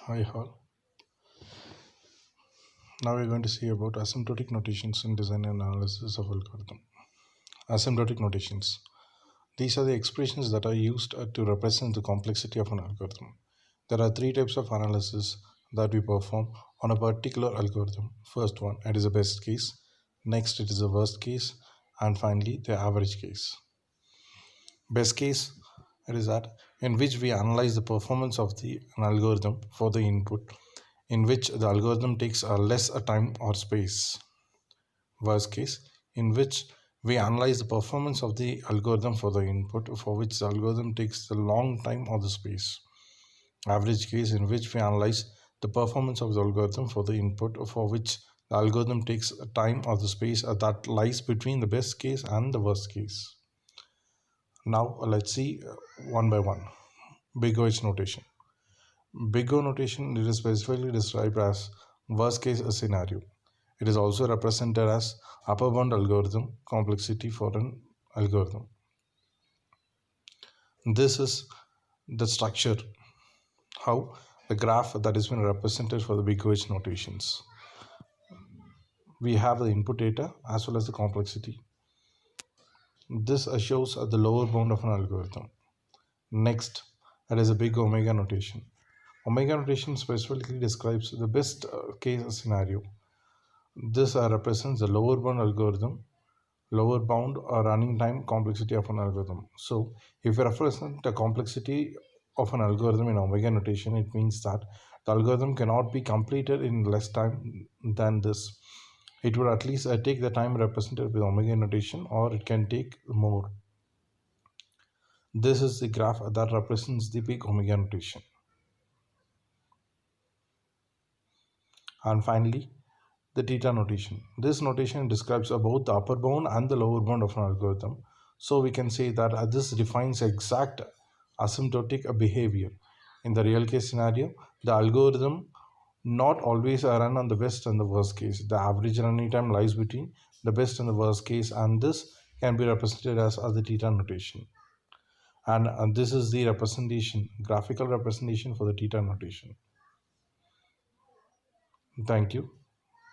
Hi all. Now we're going to see about asymptotic notations in design and analysis of algorithm. Asymptotic notations. These are the expressions that are used to represent the complexity of an algorithm. There are three types of analysis that we perform on a particular algorithm. First one, it is a best case. Next, it is a worst case. And finally, the average case. Best case, it is that in which we analyze the performance of an algorithm for the input in which the algorithm takes less time or space. Worst case, in which we analyze the performance of the algorithm for the input for which the algorithm takes the long time or the space. Average case, in which we analyze the performance of the algorithm for the input for which the algorithm takes time or the space that lies between the best case and the worst case. Now let's see one by one. Big O notation. Big O notation, it is specifically described as worst case scenario. It is also represented as upper bound algorithm complexity for an algorithm. This is the structure, how the graph that has been represented for the big O notations. We have the input data as well as the complexity. This shows the lower bound of an algorithm. Next, it is a big omega notation. Omega notation specifically describes the best case scenario. This represents the lower bound algorithm, lower bound or running time complexity of an algorithm. So if we represent the complexity of an algorithm in omega notation, it means that the algorithm cannot be completed in less time than this. It would at least take the time represented with omega notation, or it can take more. This is the graph that represents the big omega notation. And finally, the theta notation. This notation describes both the upper bound and the lower bound of an algorithm. So we can say that this defines exact asymptotic behavior. In the real case scenario, the algorithm not always run on the best and the worst case. The average running time lies between the best and the worst case, and this can be represented as the theta notation. And this is the representation, graphical representation for the theta notation. Thank you.